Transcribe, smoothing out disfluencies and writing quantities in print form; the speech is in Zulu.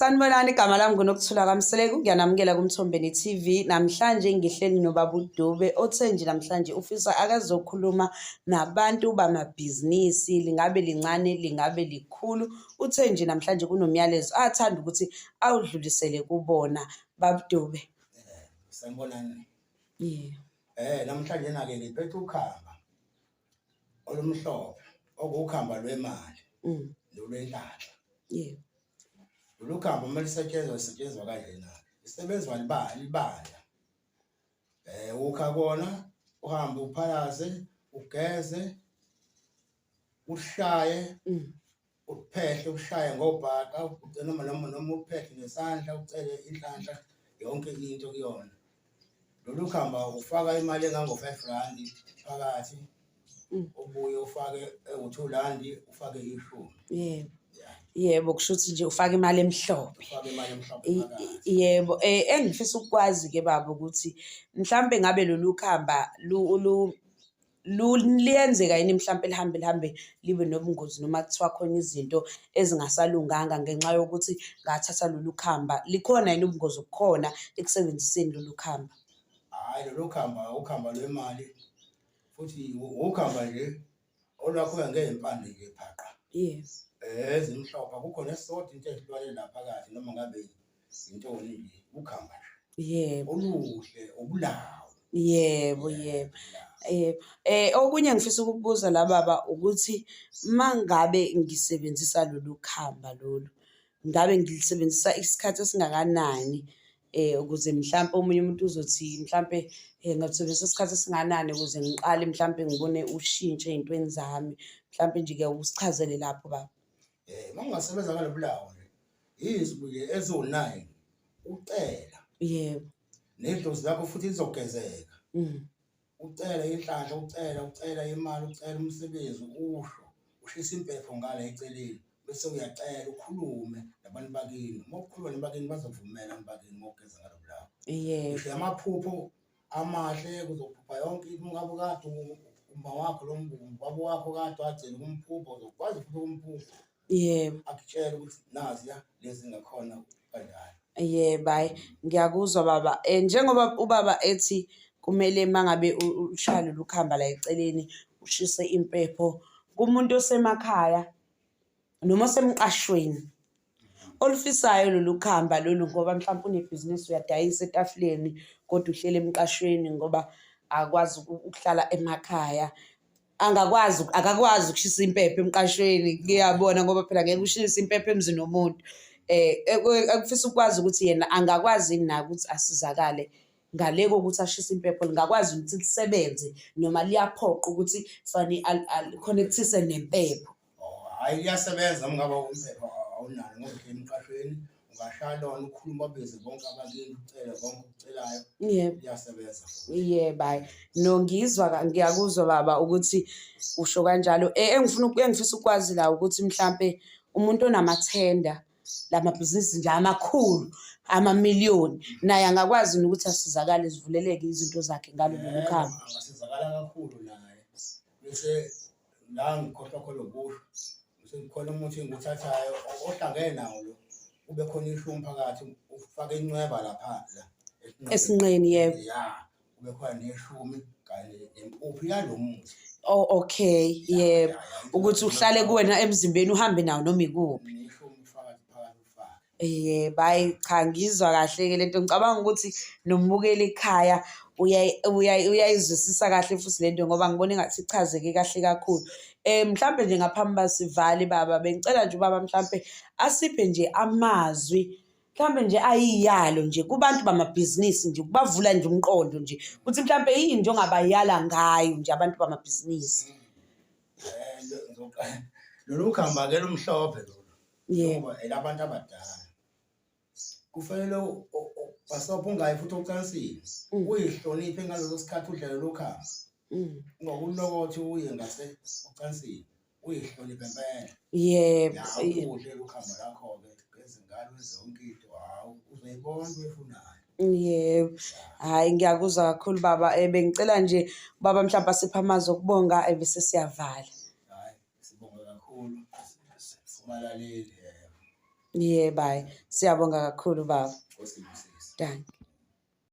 Sanibonani, igama lami nguNokuthula kaMseleko, ngiyanamukela kuMthombeni TV. Namhlanje ngihleli noBaba uDube othe nje namhlanje ufisa akazokhuluma nabantu bamabhizinisi, lingabe lincane lingabe likhulu. Uthe nje namhlanje kunomyalezo athanda ukuthi awudlulisele kubona. Baba uDube. Sanibonani. Namhlanje na-ke ngiphethe ukhamba olumhlophe okukhamba lwemali nolwenhlahla. Lolu khamba uma lisetshenzwa kanjena lisebenzwa libala. Ukha kona uhambe uphalaze ugeze ushaye uphehle ushaye ngobhaka noma uphehle ngesandla ucele inhlanhla yonke into kuyona. Lolu khamba ufaka imali engango-R5 phakathi ubuye ufake u2 ufake ishumi. Yebo, kusho ukuthi nje ufaka imali emhlophe. Yebo, engifisa ukwazi ke baba ukuthi mhlambe ngabe lolu khamba liyenzeka yini mhlambe lihambe libe nobungozi noma kuthiwa khona izinto ezingasalunganga ngenxa yokuthi ngathatha lolu khamba, likhona yini ubungozi obukhona ekusebenziseni lolu khamba? Hayi, lolu khamba ukhamba lwemali futhi ukhamba nje olwakho ngempande nje phaqa. Yes. Ezimhlophe akukho nesodwa into ehlukane la phakathi noma ngabe intoni nje ukhamba nje. Yebo. Oluhle obulawo. Yebo. Okunye ngifisa ukukubuza la baba ukuthi mangabe ngisebenzisa lolu khamba lolu, ngabe ngilisebenzisa isikhathi esingakanani ukuze mhlambe omunye umuntu uzothi mhlambe ngisebenzisa isikhathi esinganani ukuze ngiqale mhlambe ngibone ushintsho ezintweni zami, mhlambe nje ke usichazele lapho baba. Mangasebenza ngalobulawo nje izwi nje ezo9 ucela. Yebo. Nedlozi lakho futhi lizogezeka. Ucela inhlanhla, ucela imali, ucela umsebenzi, ushisa impepho ngala eceleni bese uyacela ukhulume nabantu bakini. Mokukhuluma nabakini bazovumela nabakini mokugeza ngalobulawo. Ngisho amaphupho amahle kuzophupha yonke into. Ungabe kade uma wakho lo mbabo wakho kade wagcina kumphupho uzokwazi ukuthi umphupho. Yebo. Akutshela ukuthi naziya lezi ngakhona kanjani. Yebo, hayi ngiyakuzwa baba. Njengoba ubaba ethi kumele mangabe ushaya lolu khamba la eceleni ushise impepho kumuntu osemakhaya noma osemqashweni olufisayo lolu khamba lolu, ngoba mhlawumbe unebhizinisi uyadayisa etafuleni kodwa uhlele emqashweni ngoba akwazi ukuhlala emakhaya, akakwazi ukushisa impepho emqashweni. Ngiyabona ngoba phela ngeke ushise impepho emzini womuntu. Akufisa ukwazi ukuthi yena angakwazi na ukuthi asizakale ngale kokuthi ashise impepho, lingakwazi ukuthi lisebenze noma liyaphoqa ukuthi fani al-connectise nempepho. Hayi, liyasebenza mngaba umpepho awunalo ngoba emqashweni ungashaya lona ukhuluma beze bonke abakini ucela bonke ucelayo. Yebo. Liyasebenza. Yebo, hayi no ngizwa, ngiyakuzwa baba ukuthi usho kanjalo. Engifisa ukwazi la ukuthi mhlambe umuntu onamathenda lamabhizinisi nje amakhulu amamiliyoni naye angakwazi ukuthi asizakale zivuleleke izinto zakhe ngalo lolu khamba. Angasizakala kakhulu naye. Bese la ngikhohlwa khona ubusho. Bese kukhona umuntu enguthathayo ohlangene nawo lo. Kube khona ishumi phakathi ufake incweba lapha la Esinqeni. Yebo. Kube khona neshumi kanye nempuphu yalomuthi. Oh, okay. Yebo. Ukuthi uhlale kuwena emzimbeni uhambe nawo noma ikuphi. Yebo, hayi cha ngizwa kahle-ke lento. Ngicabanga ukuthi nombukeli ekhaya uyayizwisisa kahle futhi lento ngoba ngibona engathi ichazeke kahle kakhulu. Mhlambe nje ngaphambi sivale baba, bengicela nje ubaba mhlambe asiphe nje amazwi mhlambe nje ayiyalo nje kubantu bamabhizinisi nje ukubavula nje umqondo nje ukuthi mhlambe yini nje ongabayala ngayo nje abantu bamabhizinisi. Lolu khamba ke lumhlophe lolu. Yebo. Elabantu abadala. Kufanele basopha ungayi futhi ocansini. Uyihloniphe ngalolu sikhathi udlala lo khamba. Ngokulokothi uye ngase ocansini. Uyihloniphe impela. Yebo. Udle lo khamba lakho ke ngezingalo zonke into. Hawu uzoyibona uyifunayo. Yebo. Hayi ngiyakuzwa kakhulu baba. Bengicela nje baba mhlawumbe asipha amazwi okubonga bese siyavala. Hayi sibonga kakhulu. Sifumalaleli. Yeah, bye. Siyabonga kakhulu baba. Nkosi ngiyabusisa. Danke.